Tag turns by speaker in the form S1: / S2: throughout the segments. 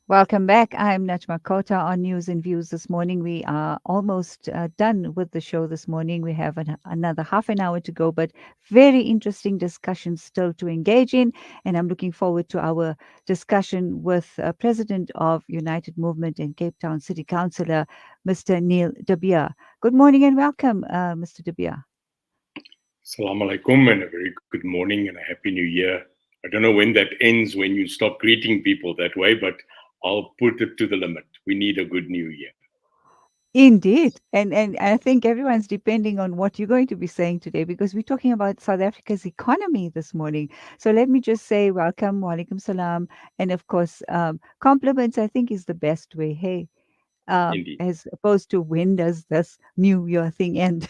S1: Welcome back. I'm Najma Khota on News and Views this morning. We are almost done with the show this morning. We have another half an hour to go, but very interesting discussion still to engage in. And I'm looking forward to our discussion with President of United Movement and Cape Town City Councillor, Mr. Neil De Beer. Good morning and welcome, Mr. De Beer.
S2: Assalamu alaikum and a very good morning and a happy new year. I don't know when that ends, when you stop greeting people that way, but I'll put it to the limit. We need a good new year.
S1: Indeed. And I think everyone's depending on what you're going to be saying today because we're talking about South Africa's economy this morning. So let me just say welcome, wa alaikum salam. And of course, compliments, I think, is the best way. Hey,
S2: Indeed.
S1: as opposed to when does this new year thing end?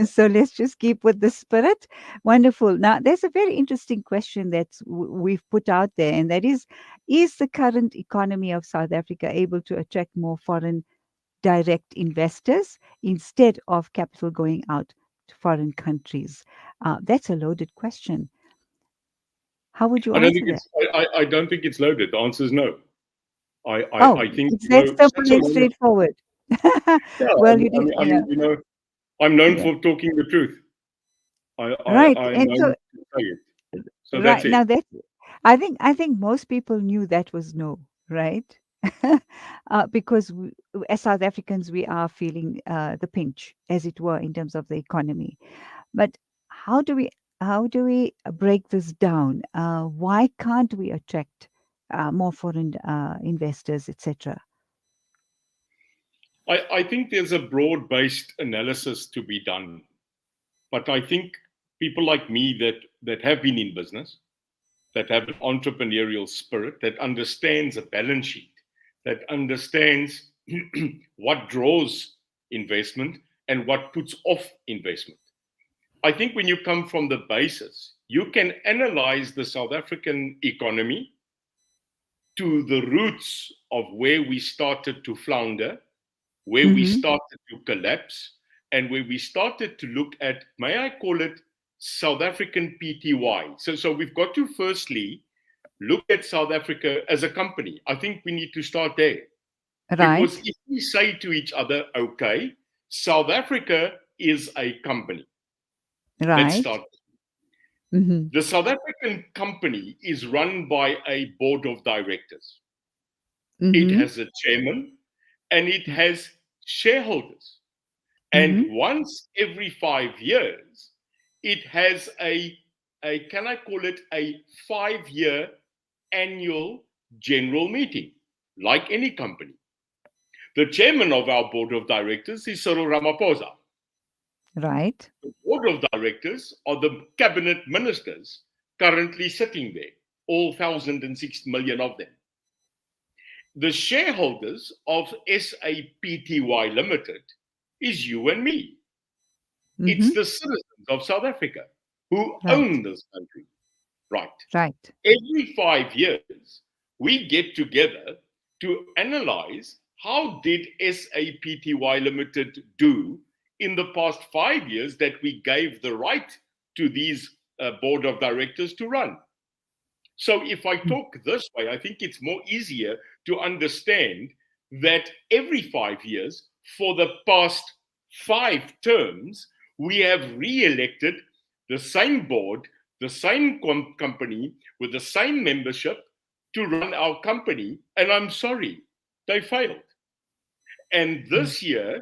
S1: So let's just keep with the spirit. Wonderful. Now, there's a very interesting question that we've put out there, and that is the current economy of South Africa able to attract more foreign direct investors instead of capital going out to foreign countries? That's a loaded question. How would you
S2: I don't think
S1: answer that?
S2: I don't think it's loaded. The answer is no.
S1: Oh,
S2: I think
S1: it's that simple
S2: such a
S1: and
S2: lot of
S1: straightforward.
S2: yeah.
S1: Well, you did, yeah,
S2: I'm known
S1: yeah,
S2: for talking the truth.
S1: right.
S2: I'm
S1: And
S2: known
S1: so,
S2: to say it. So that's
S1: right
S2: it.
S1: now, that I think most people knew that was no, right? Because as South Africans, we are feeling the pinch, as it were, in terms of the economy. But how do we how do we break this down? Why can't we attract more foreign investors, etc.?
S2: I think there's a broad-based analysis to be done, but I think people like me that have been in business, that have an entrepreneurial spirit, that understands a balance sheet, that understands what draws investment and what puts off investment. I think when you come from the basis, you can analyze the South African economy to the roots of where we started to flounder, where we
S1: Mm-hmm.
S2: started to collapse, and where we started to look at, may I call it, South African PTY. So we've got to firstly look at South Africa as a company. I think we need to start there. Because
S1: Right,
S2: if we say to each other, okay, South Africa is a company, let's
S1: right.
S2: start.
S1: Mm-hmm.
S2: The South African company is run by a board of directors. It
S1: Mm-hmm.
S2: has a chairman and it has shareholders. And
S1: Mm-hmm.
S2: once every 5 years, it has a can I call it a 5 year annual general meeting, like any company. The chairman of our board of directors is Cyril Ramaphosa.
S1: Right,
S2: The board of directors are the cabinet ministers currently sitting there, all 1,006 million of them. The shareholders of SAPTY Limited is you and me.
S1: mm-hmm.
S2: It's the citizens of South Africa who
S1: Right,
S2: own this country. Right.
S1: right.
S2: Every 5 years, we get together to analyze how did SAPTY Limited do in the past 5 years that we gave the right to these board of directors to run. So if I talk this way, I think it's more easier to understand that every 5 years, for the past 5 terms, we have re-elected the same board, the same company with the same membership to run our company. And I'm sorry, they failed. And
S1: Mm-hmm.
S2: this year,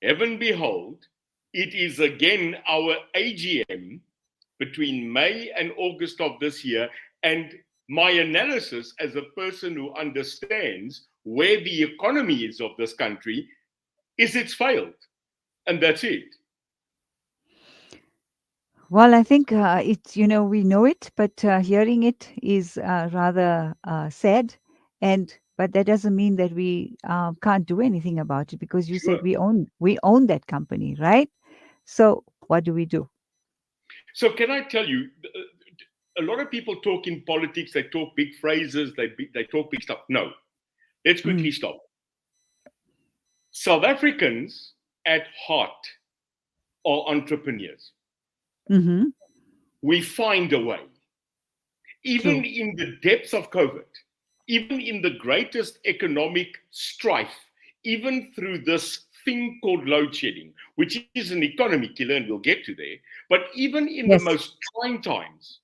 S2: heaven behold, it is again our AGM between May and August of this year. And my analysis as a person who understands where the economy is of this country is it's failed. And that's it.
S1: Well, I think it's, we know it, but hearing it is rather sad. But that doesn't mean that we can't do anything about it because you said
S2: Sure.
S1: we own that company, right? So what do we do?
S2: So, can I tell you, a lot of people talk in politics, they talk big phrases, they talk big stuff. No, let's
S1: Mm.
S2: quickly stop. South Africans at heart are entrepreneurs.
S1: Mm-hmm.
S2: We find a way. Even
S1: True.
S2: in the depths of COVID, even in the greatest economic strife, even through this thing called load shedding, which is an economy killer, and we'll get to there, but even in the
S1: Yes.
S2: most trying times,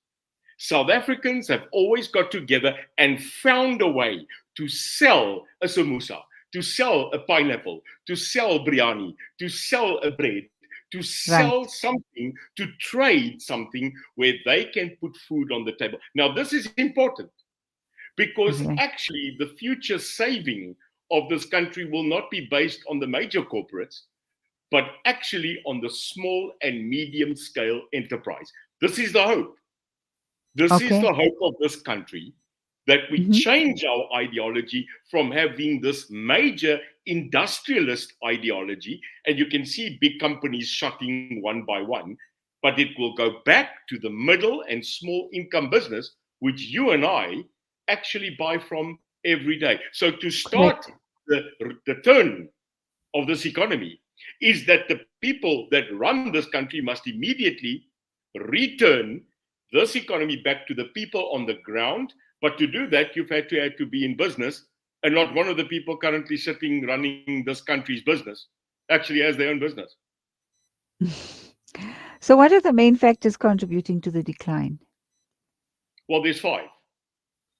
S2: South Africans have always got together and found a way to sell a samosa, to sell a pineapple, to sell biryani, to sell a bread, to
S1: Right.
S2: sell something, to trade something where they can put food on the table. Now, this is important because
S1: Right.
S2: actually the future saving of this country will not be based on the major corporates, but actually on the small and medium scale enterprise. This is the hope. This is
S1: Okay.
S2: the hope of this country, that we
S1: Mm-hmm.
S2: change our ideology from having this major industrialist ideology, and you can see big companies shutting one by one, but it will go back to the middle and small income business, which you and I actually buy from every day. So to start
S1: Correct.
S2: the turn of this economy is that the people that run this country must immediately return this economy back to the people on the ground. But to do that, you've had to be in business, and not one of the people currently sitting running this country's business actually has their own business.
S1: So, what are the main factors contributing to the decline?
S2: Well, there's five.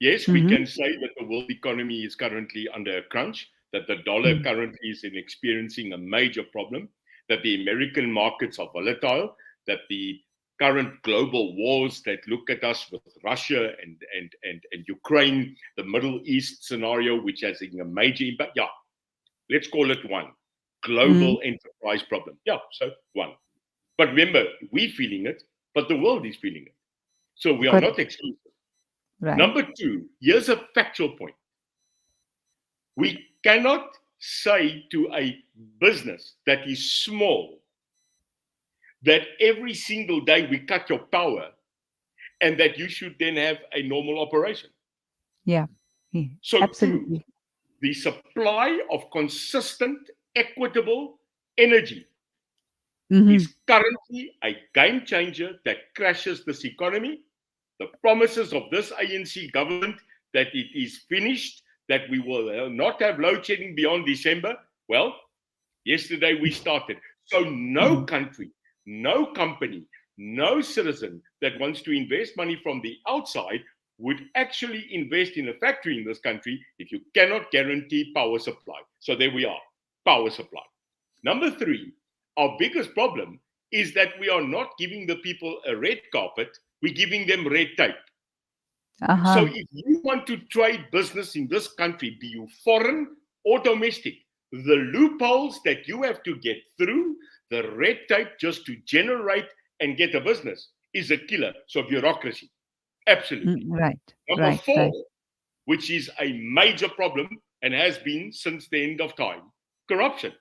S2: Yes, we
S1: Mm-hmm.
S2: can say that the world economy is currently under a crunch, that the dollar
S1: Mm.
S2: currently is experiencing a major problem, that the American markets are volatile, that the current global wars that look at us with Russia and Ukraine, the Middle East scenario, which has a major impact. Yeah, let's call it one.
S1: Mm.
S2: Global enterprise problem. Yeah, so one. But remember, we're feeling it, but the world is feeling it. So we are
S1: Correct.
S2: not exclusive.
S1: Right.
S2: Number two, here's a factual point. We cannot say to a business that is small that every single day we cut your power and that you should then have a normal operation.
S1: Yeah. Yeah.
S2: So, two,
S1: Absolutely.
S2: the supply of consistent, equitable energy
S1: Mm-hmm.
S2: is currently a game changer that crashes this economy. The promises of this ANC government that it is finished, that we will not have load shedding beyond December. Well, yesterday we started. So no
S1: Mm.
S2: country, no company, no citizen that wants to invest money from the outside would actually invest in a factory in this country if you cannot guarantee power supply. So there we are, power supply. Number three, our biggest problem is that we are not giving the people a red carpet, we're giving them red tape. So
S1: Uh-huh.
S2: if you want to trade business in this country, be you foreign or domestic, the loopholes that you have to get through, the red tape just to generate and get a business is a killer. So bureaucracy, absolutely.
S1: Right.
S2: Number
S1: Right.
S2: four,
S1: Right.
S2: which is a major problem and has been since the end of time, corruption.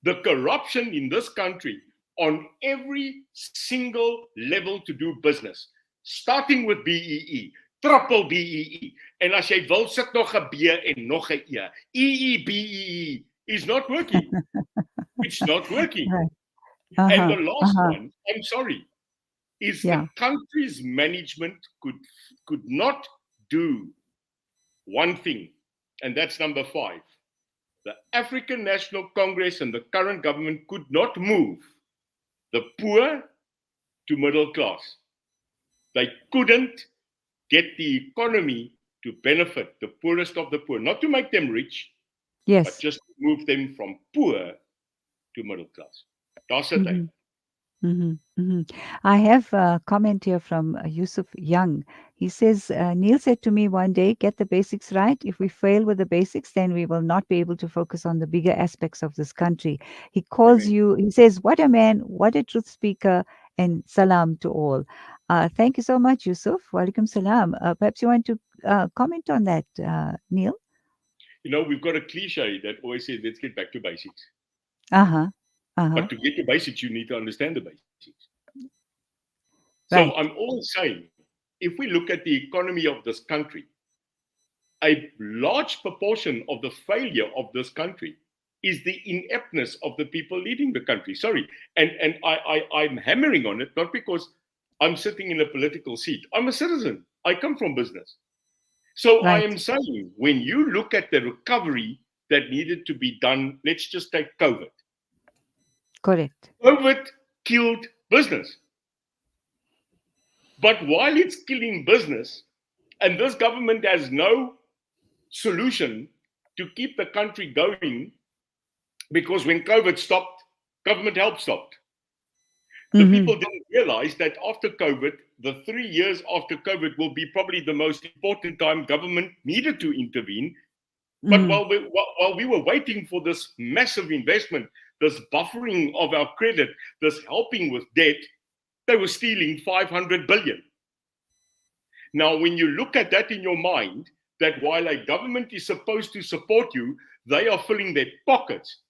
S2: The corruption in this country on every single level to do business, starting with BEE, triple BEE. En as jy wil sit nog 'n B en nog 'n E. EEBEE is not working. It's not working.
S1: Right.
S2: And
S1: Uh-huh.
S2: the last
S1: Uh-huh.
S2: one, I'm sorry, is the
S1: Yeah.
S2: country's management could not do one thing, and that's number five. The African National Congress and the current government could not move the poor to middle class. They couldn't get the economy to benefit the poorest of the poor, not to make them rich, but
S1: Yes.
S2: just to move them from poor to middle class. That's it.
S1: Mm-hmm. Mm-hmm. Mm-hmm. I have a comment here from Yusuf Young. He says, Neil said to me one day, get the basics right. If we fail with the basics, then we will not be able to focus on the bigger aspects of this country. He calls
S2: Amen.
S1: you, he says, what a man, what a truth speaker, and salam to all. Thank you so much, Yusuf. Walaikum salam. Perhaps you want to comment on that, Neil?
S2: You know, we've got a cliche that always says, let's get back to basics.
S1: Uh huh. Uh huh.
S2: But to get to basics, you need to understand the basics. So
S1: Right.
S2: I'm always saying, if we look at the economy of this country, a large proportion of the failure of this country is the ineptness of the people leading the country. Sorry. And I'm hammering on it, not because I'm sitting in a political seat. I'm a citizen. I come from business. So I
S1: Right.
S2: am saying, when you look at the recovery that needed to be done, let's just take COVID.
S1: Correct.
S2: COVID killed business. But while it's killing business, and this government has no solution to keep the country going, because when COVID stopped, government help stopped. The
S1: Mm-hmm.
S2: people didn't realize that after COVID, the 3 years after COVID will be probably the most important time government needed to intervene. But
S1: Mm-hmm.
S2: while we were waiting for this massive investment, this buffering of our credit, this helping with debt, they were stealing 500 billion. Now, when you look at that in your mind, that while a government is supposed to support you, they are filling their pockets.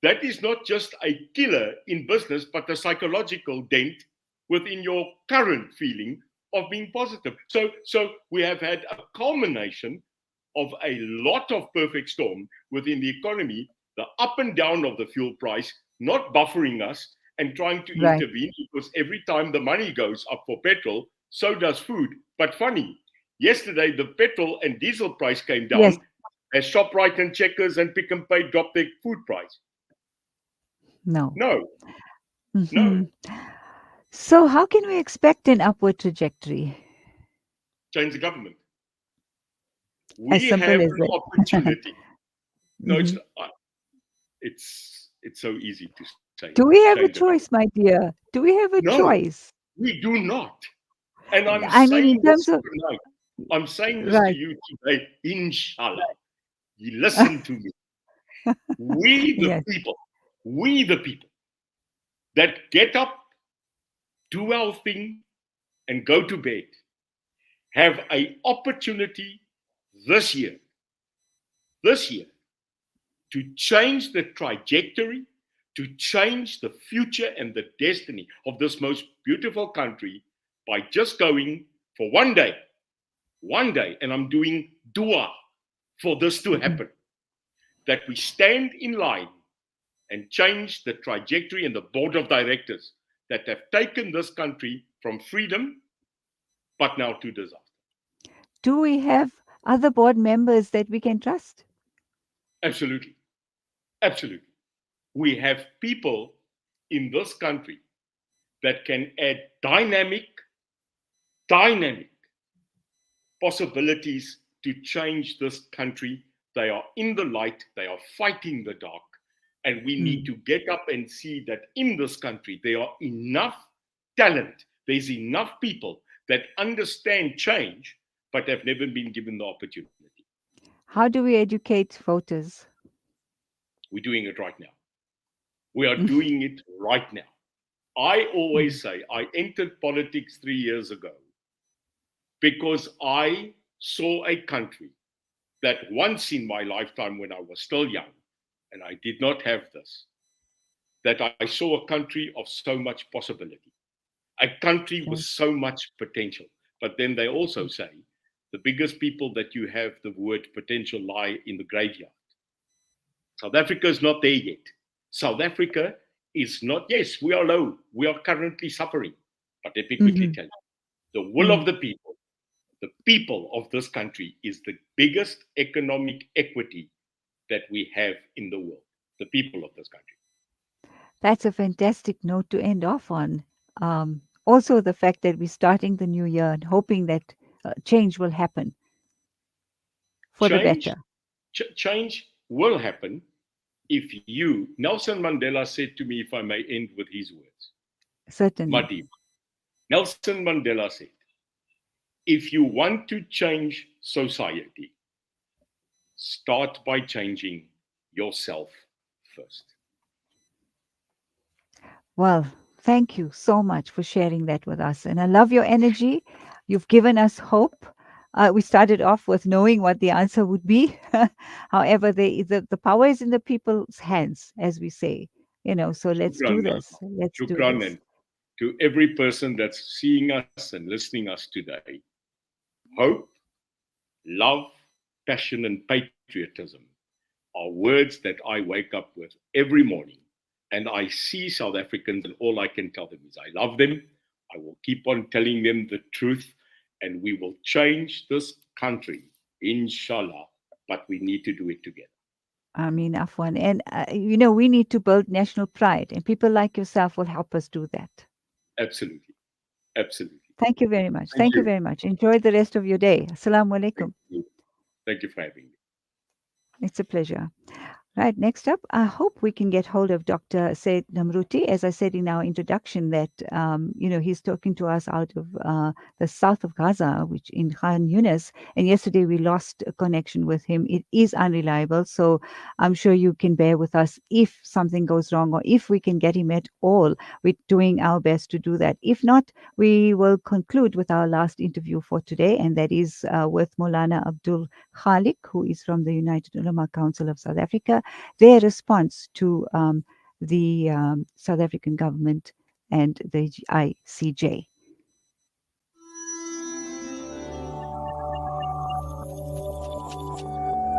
S2: That is not just a killer in business, but a psychological dent within your current feeling of being positive. So we have had a culmination of a lot of perfect storm within the economy, the up and down of the fuel price, not buffering us and trying to
S1: Right.
S2: intervene, because every time the money goes up for petrol, so does food. But funny, yesterday the petrol and diesel price came
S1: Yes.
S2: down as ShopRite and Checkers and Pick and Pay dropped their food price.
S1: No.
S2: No, no.
S1: Mm-hmm. So, how can we expect an upward trajectory?
S2: Change the government.
S1: As
S2: We
S1: simple
S2: have
S1: as
S2: the
S1: that.
S2: opportunity. No,
S1: Mm-hmm.
S2: it's so easy to say
S1: Do we
S2: change
S1: have
S2: the
S1: a
S2: government.
S1: choice, my dear? Do we have a
S2: No,
S1: choice?
S2: we do not. And I'm
S1: I mean, in
S2: saying
S1: terms
S2: this
S1: of,
S2: tonight. I'm saying this to
S1: right.
S2: you today, inshallah. You listen to me.
S1: Yes.
S2: We the people that get up, do our thing, and go to bed, have an opportunity this year, this year, to change the trajectory, to change the future and the destiny of this most beautiful country by just going for one day, and I'm doing dua for this to
S1: Mhm.
S2: happen, that we stand in line and change the trajectory and the board of directors that have taken this country from freedom, but now to disaster.
S1: Do we have other board members that we can trust?
S2: Absolutely. Absolutely. We have people in this country that can add dynamic possibilities to change this country. They are in the light, they are fighting the dark. And we need
S1: Mm.
S2: to get up and see that in this country, there are enough talent, there's enough people that understand change, but have never been given the opportunity.
S1: How do we educate voters?
S2: We're doing it right now. We are doing it right now. I
S1: Mm.
S2: always say I entered politics 3 years ago because I saw a country that once in my lifetime, when I was still young, and I did not have this, that I saw a country of so much possibility, a country with
S1: Right.
S2: so much potential. But then they also say the biggest people that you have the word potential lie in the graveyard. South Africa is not there yet. South Africa is not, yes, we are low. We are currently suffering. But let me quickly
S1: Mm-hmm.
S2: tell you, the will
S1: Mm.
S2: of the people of this country is the biggest economic equity that we have in the world, the people of this country.
S1: That's a fantastic note to end off on. Also, the fact that we're starting the new year and hoping that change will happen for the
S2: Change,
S1: better.
S2: change will happen if you, Nelson Mandela said to me, if I may end with his words,
S1: Certainly.
S2: Madib, Nelson Mandela said, if you want to change society, start by changing yourself first.
S1: Well, thank you so much for sharing that with us. And I love your energy. You've given us hope. We started off with knowing what the answer would be. However, the power is in the people's hands, as we say. So let's
S2: Shukran,
S1: do
S2: Nazma.
S1: this. Let's do
S2: Shukran.
S1: this.
S2: And to every person that's seeing us and listening us today, hope, love, passion, and patriotism are words that I wake up with every morning. And I see South Africans, and all I can tell them is I love them. I will keep on telling them the truth, and we will change this country, inshallah, but we need to do it together.
S1: I mean, Afwan. And, we need to build national pride, and people like yourself will help us do that.
S2: Absolutely. Absolutely.
S1: Thank you very much.
S2: Thank
S1: Thank you
S2: you.
S1: very much. Enjoy the rest of your day. Assalamu
S2: Thank
S1: alaikum.
S2: you. Thank you for having me.
S1: It's a pleasure. Right, next up, I hope we can get hold of Dr. Said Namruti. As I said in our introduction, that he's talking to us out of the south of Gaza, which in Khan Yunis. And yesterday we lost a connection with him. It is unreliable, so I'm sure you can bear with us if something goes wrong or if we can get him at all. We're doing our best to do that. If not, we will conclude with our last interview for today, and that is with Maulana Abdul Khalik, who is from the United Ulama Council of South Africa, their response to the South African government and the ICJ.